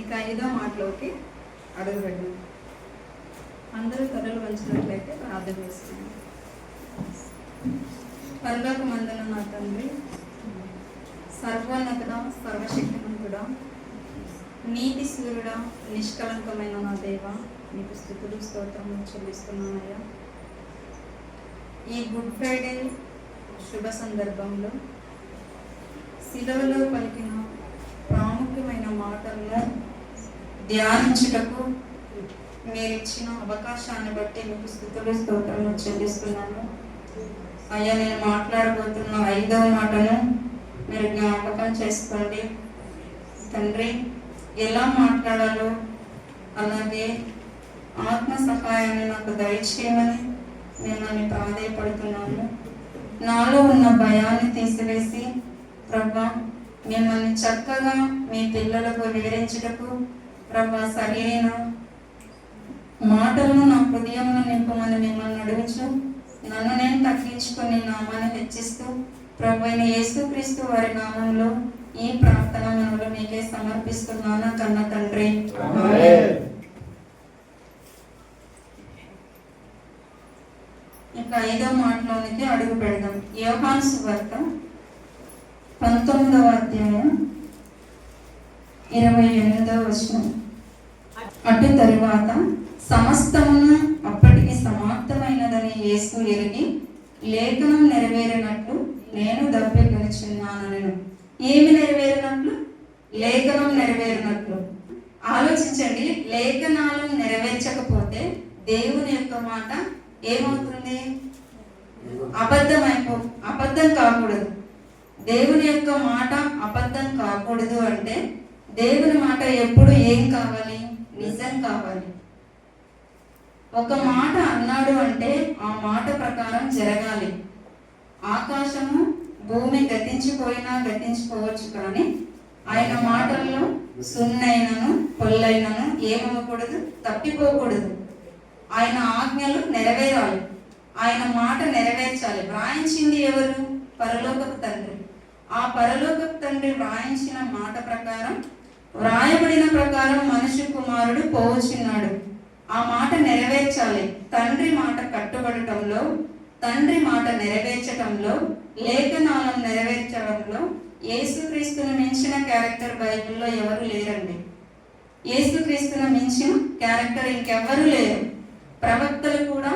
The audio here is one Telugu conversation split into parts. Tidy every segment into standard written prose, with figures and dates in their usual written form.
ఇక 5వ మాటలోకి అడుగుపెట్టాం. అందరూ తలలు వంచినట్లయితే ప్రార్థన చేస్తున్నాం. పరలోకమందున నా తండ్రి, సర్వోన్నతుడా, సర్వశక్తిమంతుడా, నీతి సూర్యుడా, నిష్కలంకమైన నా దేవ, నీకు స్తుతులు స్తోత్రములు చెల్లిస్తున్నానయ్యా. ఈ గుడ్ ఫ్రైడే శుభ సందర్భంలో శిలువలో పలికిన ప్రాముఖ్యమైన మాటలను ధ్యానించుటకు మీరు ఇచ్చిన అవకాశాన్ని బట్టి మీకు స్తుతులు స్తోత్రములు చెల్లిస్తున్నాను అయ్యా. నేను మాట్లాడబోతున్న 5వ మాటను మీరు జ్ఞాపకం చేసుకోండి తండ్రి. ఎలా మాట్లాడాలో అలాగే ఆత్మ సహాయాన్ని నాకు దయచేయమని నేను ప్రాధేయపడుతున్నాను. నాలో ఉన్న భయాన్ని తీసివేసి ప్రభా, మిమ్మల్ని చక్కగా మీ పిల్లలకు వివరించుటకు ప్రభా సరైన మాటలను నా హృదయంలో నింపమని మిమ్మల్ని అడుగుచు, నన్ను నేను తగ్గించుకొని నామాన్ని హెచ్చిస్తూ ప్రభు అయిన యేసుక్రీస్తు వారి నామంలో ఈ ప్రార్థన మనలో మీకే సమర్పిస్తున్నాను కన్న తండ్రి. ఇక 5వ మాటలోనికి అడుగు పెడదాం. యోహాను సువార్త 19వ అధ్యాయం 28వ వచనం. అటు తరువాత సమస్తమును అప్పటికి సమాప్తమైనదని యేసు ఎరిగి, లేఖనం నెరవేరినట్లు నేను దప్పికొనుచున్నానను. ఏమి నెరవేరినట్లు? లేఖనం నెరవేరినట్లు. ఆలోచించండి, లేఖనాలు నెరవేర్చకపోతే దేవుని యొక్క మాట ఏమవుతుంది? అబద్ధం కాకూడదు. దేవుని యొక్క మాట అబద్ధం కాకూడదు అంటే దేవుని మాట ఎప్పుడు ఏం కావాలి? నిజం కావాలి. ఒక మాట అన్నాడు అంటే ఆ మాట ప్రకారం జరగాలి. ఆకాశము భూమి గతించిపోయినా గతించిపోవచ్చు, కానీ ఆయన మాటల్లో సున్నైనను పొల్లైనను ఏమవ్వకూడదు, తప్పిపోకూడదు. ఆయన ఆజ్ఞలు నెరవేరాలి, ఆయన మాట నెరవేర్చాలి. వ్రాయించింది ఎవరు? పరలోకపు తండ్రి. ఆ పరలోకపు తండ్రి వ్రాయించిన మాట ప్రకారం, వ్రాయబడిన ప్రకారం మనుష్య కుమారుడు పోవచ్చున్నాడు. ఆ మాట నెరవేర్చాలి. తండ్రి మాట కట్టుబడటంలో, తండ్రి మాట నెరవేర్చటంలో, లేఖనాలను నెరవేర్చడంలో యేసుక్రీస్తును మించిన క్యారెక్టర్ బైబిల్లో ఎవరు లేరండి. యేసుక్రీస్తును మించిన క్యారెక్టర్ ఇంకెవ్వరూ లేరు. ప్రవక్తలు కూడా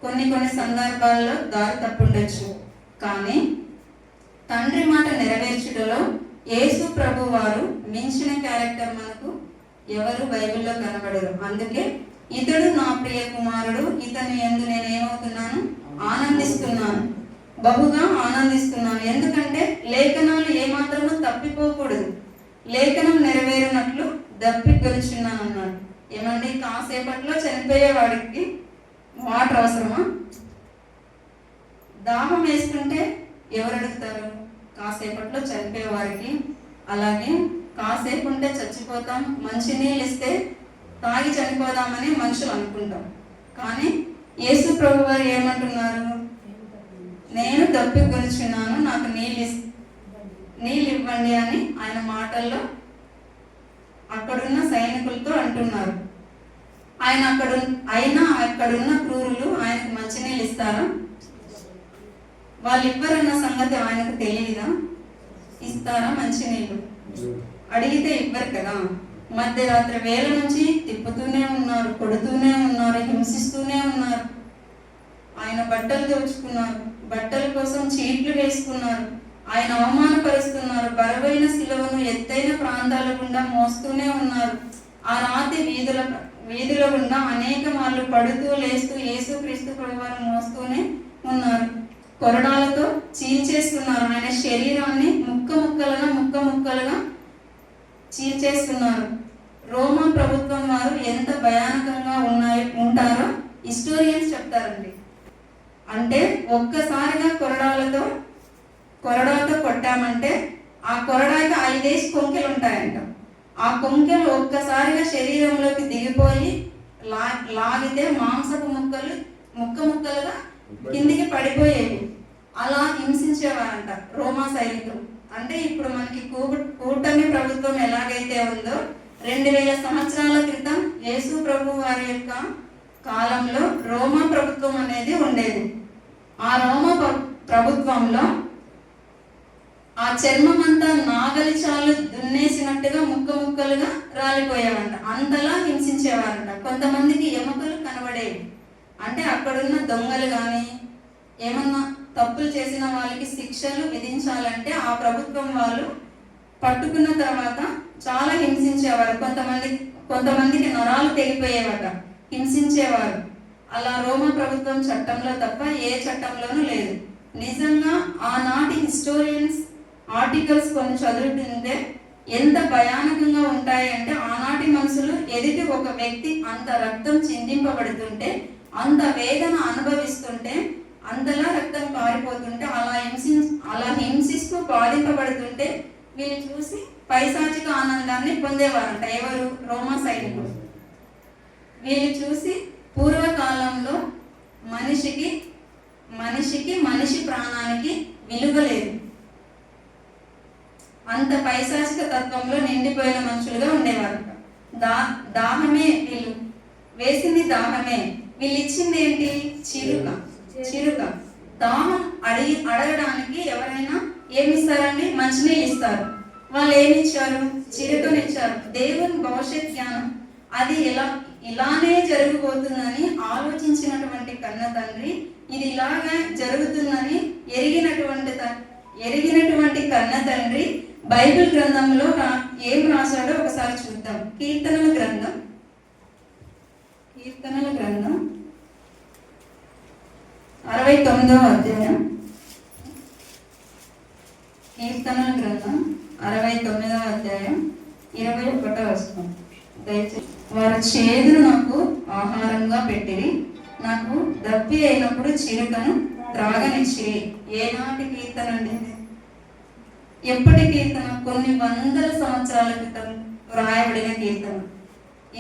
కొన్ని సందర్భాల్లో దారి తప్పుండొచ్చు, కానీ తండ్రి మాట నెరవేర్చుటలో యేసు ప్రభు వారు మించిన క్యారెక్టర్ మనకు ఎవరు బైబిల్లో కనబడరు. అందుకే ఇతడు నా ప్రియ కుమారుడు, ఇతని యందు నేను ఏమవుతున్నాను? ఆనందిస్తున్నాను, బహుగా ఆనందిస్తున్నాను. ఎందుకంటే లేఖనాలు ఏమాత్రమూ తప్పిపోకూడదు. లేఖనం నెరవేరినట్లు దప్పికొనుచున్నాను అన్నాడు. ఏమండి, కాసేపట్లో చనిపోయే వాడికి వాటర్ అవసరమా? దాహం వేస్తుంటే ఎవరు అడుగుతారు? కాసేపట్లో చనిపోయే వారికి. అలాగే కాసేపు ఉంటే చచ్చిపోతాం, మంచి నీళ్ళు ఇస్తే తాగి చనిపోదామని మనుషులు అనుకుంటాం. కానీ యేసు ప్రభు వారు ఏమంటున్నారు? నేను దప్పికొనుచున్నాను, నాకు నీళ్ళు ఇవ్వండి అని ఆయన మాటల్లో అక్కడున్న సైనికులతో అంటున్నారు. అక్కడున్న క్రూరులు ఆయనకు మంచినీళ్ళు ఇస్తారా? వాళ్ళు ఇవ్వరన్న సంగతి ఆయనకు తెలియదా? ఇస్తారా మంచినీళ్ళు? అడిగితే ఇవ్వరు కదా. మధ్యరాత్రి వేళ నుంచి తిప్పుతూనే ఉన్నారు, కొడుతూనే ఉన్నారు, హింసిస్తూనే ఉన్నారు. ఆయన బట్టలు దోచుకున్నారు, బట్టల కోసం చీట్లు వేసుకున్నారు, ఆయన అవమానపరుస్తున్నారు. బరువైన శిలువను ఎత్తైన ప్రాంతాల గుండా మోస్తూనే ఉన్నారు. ఆ రాత్రి వీధుల గుండా అనేక మార్లు పడుతూ లేస్తూ యేసుక్రీస్తు ప్రభువారు మోస్తూనే ఉన్నారు. కొరడాలతో చీల్చేస్తున్నారు. ఆయన శరీరాన్ని ముక్కలుగా చీల్చేస్తున్నారు. రోమా ప్రభుత్వం వారు ఎంత భయానకంగా ఉంటారో హిస్టోరియన్స్ చెప్తారండి. అంటే ఒక్కసారిగా కొరడాలతో కొట్టామంటే ఆ కొరడాకి 5 కొంకెలు ఉంటాయంట. ఆ కొంకెలు ఒక్కసారిగా శరీరంలోకి దిగిపోయి లాగితే మాంసపు ముక్కలుగా కిందికి పడిపోయేవి. అలా హింసించేవారంట రోమా సైనికులు. అంటే ఇప్పుడు మనకి కూటమి ప్రభుత్వం ఎలాగైతే ఉందో 2000 సంవత్సరాల క్రితం యేసు ప్రభు వారి యొక్క కాలంలో రోమా ప్రభుత్వం అనేది ఉండేది. ఆ రోమా ప్రభుత్వంలో ఆ చర్మం అంతా నాగలి చాలు దున్నేసినట్టుగా ముక్కలుగా రాలిపోయేవంట. అంతలా హింసించేవారంట. కొంతమందికి ఎముకలు కనబడేవి. అంటే అక్కడున్న దొంగలు కానీ ఏమన్నా తప్పులు చేసిన వాళ్ళకి శిక్షలు విధించాలంటే ఆ ప్రభుత్వం వాళ్ళు పట్టుకున్న తర్వాత చాలా హింసించేవారు. కొంతమందికి నరాలు తెగిపోయేవాట, హింసించేవారు. అలా రోమా ప్రభుత్వం చట్టంలో తప్ప ఏ చట్టంలోనూ లేదు. నిజంగా ఆనాటి హిస్టోరియన్స్ ఆర్టికల్స్ కొన్ని చదువుతుంటే ఎంత భయానకంగా ఉంటాయి అంటే, ఆనాటి మనుషులు ఎదుటి ఒక వ్యక్తి అంత రక్తం చిందింపబడుతుంటే, అంత వేదన అనుభవిస్తుంటే, అంతలా రక్తం పారిపోతుంటే, అలా హింసిస్తూ బాధింపబడుతుంటే వీళ్ళు చూసి పైశాచిక ఆనందాన్ని పొందేవారంట. ఎవరు? రోమా సైనికులు. వీళ్ళు చూసి పూర్వకాలంలో మనిషి ప్రాణానికి విలువ లేదు. అంత పైశాచిక తత్వంలో నిండిపోయిన మనుషులుగా ఉండేవారంట. దాహమే వీళ్ళు వేసింది, దాహమే వీళ్ళు ఇచ్చింది ఏంటి? చిరుక. దాహం అడగడానికి ఎవరైనా ఏమిస్తారండి? మంచినీళ్ళు ఇస్తారు. వాళ్ళు ఏమిచ్చారు? చిరుకనిచ్చారు. దేవుని భవిష్యత్ జ్ఞానం అది ఇలానే జరగబోతుందని ఆలోచించినటువంటి కన్న తండ్రి, ఇది ఇలాగా జరుగుతుందని ఎరిగినటువంటి కన్న తండ్రి బైబిల్ గ్రంథంలో ఏం రాశాడో ఒకసారి చూద్దాం. కీర్తనల గ్రంథం 69వ అధ్యాయం. కీర్తనల గ్రంథం 69వ అధ్యాయం 21వ వచనం. దయచేసి, వారు చేదును నాకు ఆహారంగా పెట్టిరి, నాకు దప్పి అయినప్పుడు చిరుకను త్రాగనిచ్చిరి. ఏనాటి కీర్తన అండి? ఎప్పటి కీర్తన? కొన్ని వందల సంవత్సరాల క్రితం వ్రాయబడిన కీర్తన.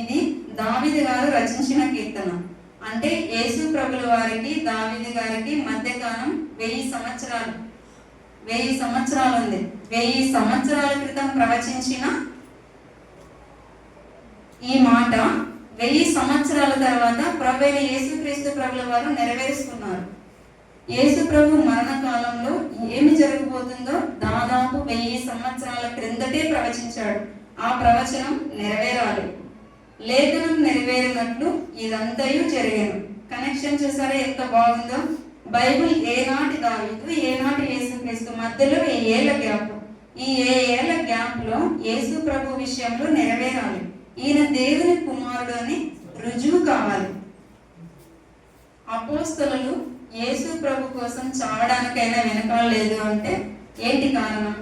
ఇది దావీదు గారు రచించిన కీర్తన. అంటే యేసు ప్రభుల వారికి దావీదు గారికి మధ్యకాలం 1000 సంవత్సరాలు ఉంది. 1000 సంవత్సరాల క్రితం ప్రవచించిన ఈ మాట 1000 సంవత్సరాల తర్వాత ప్రభువైన యేసుక్రీస్తు ప్రభుల వారు నెరవేరుస్తున్నారు. యేసు ప్రభు మరణ కాలంలో ఏమి జరగబోతుందో దాదాపు 1000 సంవత్సరాల క్రిందటే ప్రవచించాడు. ఆ ప్రవచనం నెరవేరాలి. లేఖనం నెరవేరినట్లు ఇదంతయు జరిగాను. కనెక్షన్ చూసారా ఎంత బాగుందో? బైబిల్ ఏనాటి దావీదు, ఏనాటి యేసుక్రీస్తు మధ్యలో 1000 ఏళ్ల గ్యాప్. ఈ 1000 ఏళ్ల గ్యాప్ లో యేసు ప్రభు విషయంలో నెరవేరాలి. ఈయన దేవుని కుమారుడు అని రుజువు కావాలి. అపోస్తలులు యేసు ప్రభు కోసం చావడానికైనా వెనకాడలేదు అంటే ఏంటి కారణం?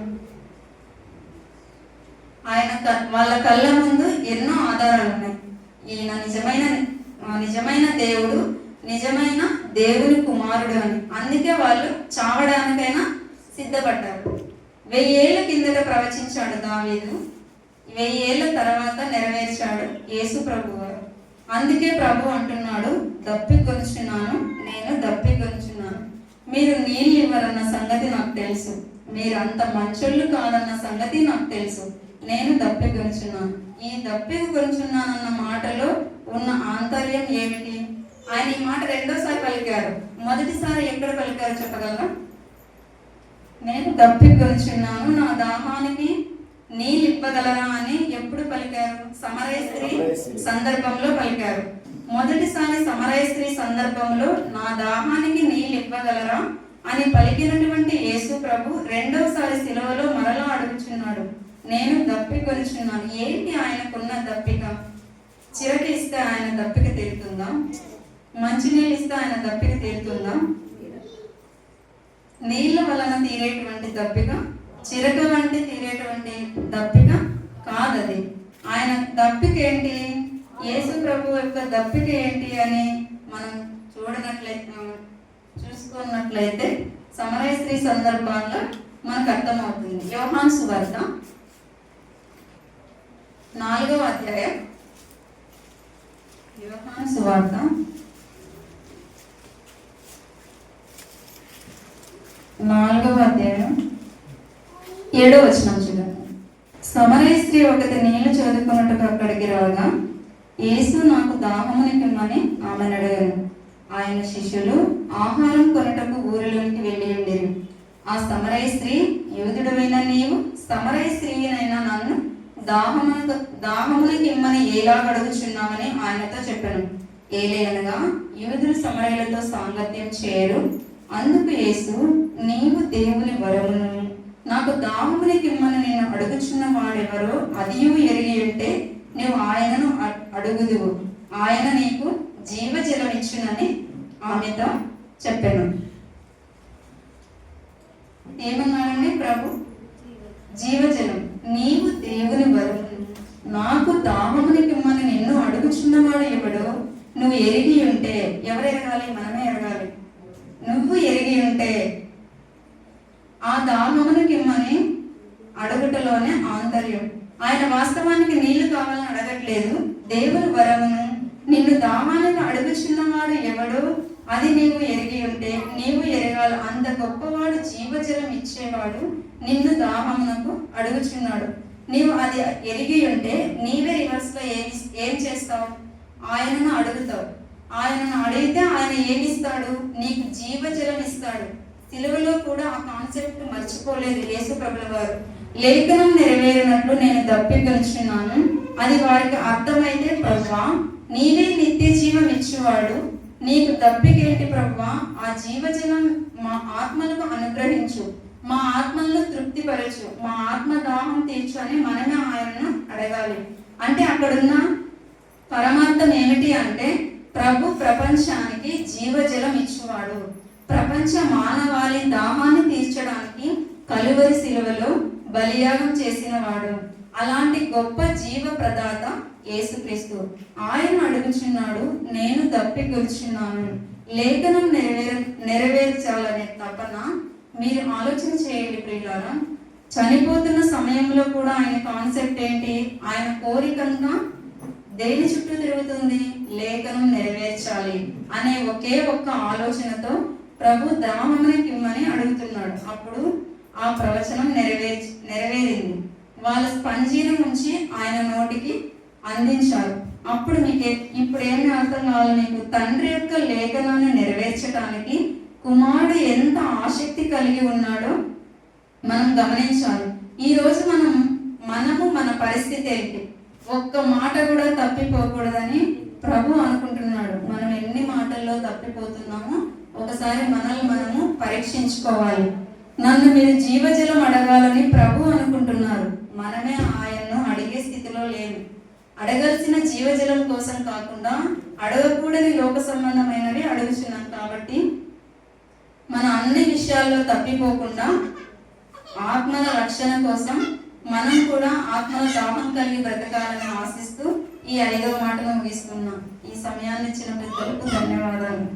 వాళ్ళ కళ్ళ ముందు ఎన్నో ఆధారాలు ఉన్నాయి. ఈయన నిజమైన దేవుడు, నిజమైన దేవుని కుమారుడు అని. అందుకే వాళ్ళు చావడానికైనా సిద్ధపడ్డారు. 1000 ఏళ్ల కిందట ప్రవచించాడు దావీదు, 1000 ఏళ్ల తర్వాత నెరవేర్చాడు యేసు ప్రభు వారు. అందుకే ప్రభు అంటున్నాడు, దప్పికొనుచున్నాను, నేను దప్పికొనుచున్నాను. మీరు నీళ్ళు ఇవ్వరన్న సంగతి నాకు తెలుసు, మీరు అంత మంచోళ్ళు కాదన్న సంగతి నాకు తెలుసు, నేను దప్పికొనుచున్నాను. ఈ దప్పికొనుచున్నానన్న మాటలో ఉన్న ఆంతర్యం ఏమిటి? ఆయన ఈ మాట రెండోసారి పలికారు. మొదటిసారి ఎక్కడ పలికారు చెప్పగలరా? నేను దప్పికొనుచున్నాను, నా దాహానికి నీళ్ళు ఇవ్వగలరా అని ఎప్పుడు పలికారు? సమరయ స్త్రీ సందర్భంలో పలికారు. మొదటిసారి సమరయ స్త్రీ సందర్భంలో నా దాహానికి నీళ్ళు ఇవ్వగలరా అని పలికినటువంటి యేసు ప్రభు రెండోసారి సిలువలో మరలా అడుగుచున్నాడు, నేను దప్పికొనుచున్నాను. ఏంటి ఆయనకున్న దప్పిక? చిరక ఇస్తే ఆయన దప్పిక తీరుతుందా? మంచినీళ్ళు ఇస్తే ఆయన దప్పిక తీరుతుందా? నీళ్ళ వలన తీరేటువంటి దప్పిక, చిరక వంటి తీరేటువంటి దప్పిక కాదది. ఆయన దప్పిక ఏంటి? యేసు ప్రభు యొక్క దప్పిక ఏంటి అని మనం చూసుకున్నట్లయితే సమరయ స్త్రీ సందర్భాల్లో మనకు అర్థమవుతుంది. యోహాను సువార్త 4వ అధ్యాయం. యోహాను సువార్త 4వ అధ్యాయం 7వ వచనం చూడండి. సమరయ స్త్రీ ఒకటి నీళ్లు చదువుకున్నట్టుకు అక్కడికి రాగా యేసు నాకు దాహమునికిమ్మని ఆమెను అడిగాను. ఆయన శిష్యులు ఆహారం కొనుటకు ఊరిలోనికి వెళ్ళి ఉండేరు. ఆ సమరయ స్త్రీ, యూదుడవైన నీవు సమరయ స్త్రీనైనా నన్ను దాహమునికి ఇమ్మని ఎలా అడుగుచున్నామని ఆయనతో చెప్పాను. ఏలయనగా యూదులు సమరయులతో సాంగత్యం చేయరు. అందుకు యేసు, నీవు దేవుని వరమును నాకు దాహమునికి ఇమ్మని నేను అడుగుచున్న వాడెవరో అదియు ఎరిగి ఉంటే నువ్వు ఆయనను అడుగుదువు, ఆయన నీకు జీవజలమిచ్చునని ఆమెతో చెప్పాను. ఏమన్నాడండి ప్రభు? జీవజలం. నీవు దేవుని వరమును నాకు దాహమునికి ఇమ్మని నిన్ను అడుగుచున్నవాడు ఎవడో నువ్వు ఎరిగి ఉంటే, ఎవరు ఎరగాలి? మనమే ఎరగాలి. నువ్వు ఎరిగి ఉంటే ఆ దాహమునికి ఇమ్మని అడుగుటలోనే ఆంతర్యం. ఆయన వాస్తవానికి నీళ్లు కావాలని అడగట్లేదు. దేవుని వరమును నిన్ను దాహానికి అడుగుచున్నవాడు ఎవడో అది నీవు ఎరిగి ఉంటే, నీవు ఎరగాలి. అంత గొప్పవాడు, జీవజలం ఇచ్చేవాడు నిన్ను దాహమునకు అడుగుచున్నాడు. నీవు అది ఎరిగి ఉంటే నీవే రివర్స్లో ఏం చేస్తావు? ఆయనను అడుగుతావు. ఆయనను అడిగితే ఆయన ఏమిస్తాడు? నీకు జీవజలం ఇస్తాడు. సిలువలో కూడా ఆ కాన్సెప్ట్ మర్చిపోలేదు యేసు ప్రభుల వారు. లేఖనం నెరవేరినట్లు నేను దప్పికొనుచున్నాను. అది వారికి అర్థమైతే, ప్రభువా నీవే నిత్య జీవం ఇచ్చేవాడు, నీకు దప్పికేంటి ప్రభువా? ఆ జీవజలం మా ఆత్మలకు అనుగ్రహించు, మా ఆత్మలను తృప్తిపరచు, మా ఆత్మ దాహం తీర్చు అని మనమే ఆయనను అడగాలి. అంటే అక్కడున్న పరమార్థం ఏమిటి అంటే, ప్రభు ప్రపంచానికి జీవజలం ఇచ్చేవాడు. ప్రపంచ మానవాళి దాహాన్ని తీర్చడానికి కలువరి శిలువలో బలియాగం చేసినవాడు. అలాంటి గొప్ప జీవ ప్రదాత యేసుక్రీస్తు. ఆయన అడుగుచున్నాడు, నేను దప్పికొనుచున్నాను. లేఖనం నెరవేర్చాలనే తపన మీరు ఆలోచన చేయండి ప్రియులారా. చనిపోతున్న సమయంలో కూడా ఆయన కాన్సెప్ట్ ఏంటి? ఆయన కోరికంగా దేని చుట్టూ తిరుగుతుంది? లేఖనం నెరవేర్చాలి అనే ఒకే ఒక్క ఆలోచనతో ప్రభు దాహమునికి ఇమ్మని అడుగుతున్నాడు. అప్పుడు ఆ ప్రవచనం నెరవేరింది. వాళ్ళ స్పంజీని ఉంచి ఆయన నోటికి అందించారు. అప్పుడు ఇప్పుడు ఏమి అర్థం కావాలి మీకు? తండ్రి యొక్క లేఖనాన్ని నెరవేర్చడానికి కుమారుడు ఎంత ఆసక్తి కలిగి ఉన్నాడో మనం గమనించాలి. ఈరోజు మనము మన పరిస్థితి ఏంటి? ఒక్క మాట కూడా తప్పిపోకూడదని ప్రభు అనుకుంటున్నాడు. మనం ఎన్ని మాటల్లో తప్పిపోతున్నామో ఒకసారి మనల్ని మనము పరీక్షించుకోవాలి. నన్ను మీరు జీవజలం అడగాలని ప్రభు అనుకుంటున్నారు. మనమే ఆయన్ను అడిగే స్థితిలో లేము. అడగాల్సిన జీవజలం కోసం కాకుండా అడగకూడని లోక సంబంధమైనవి అడుగుతున్నాం. కాబట్టి మన అన్ని విషయాల్లో తప్పిపోకుండా ఆత్మల రక్షణ కోసం మనం కూడా ఆత్మల దాహం కలిగి బ్రతకాలని ఆశిస్తూ ఈ 5వ మాటను ముగిస్తున్నాం. ఈ సమయాన్ని ఇచ్చిన పెద్దలకు ధన్యవాదాలు.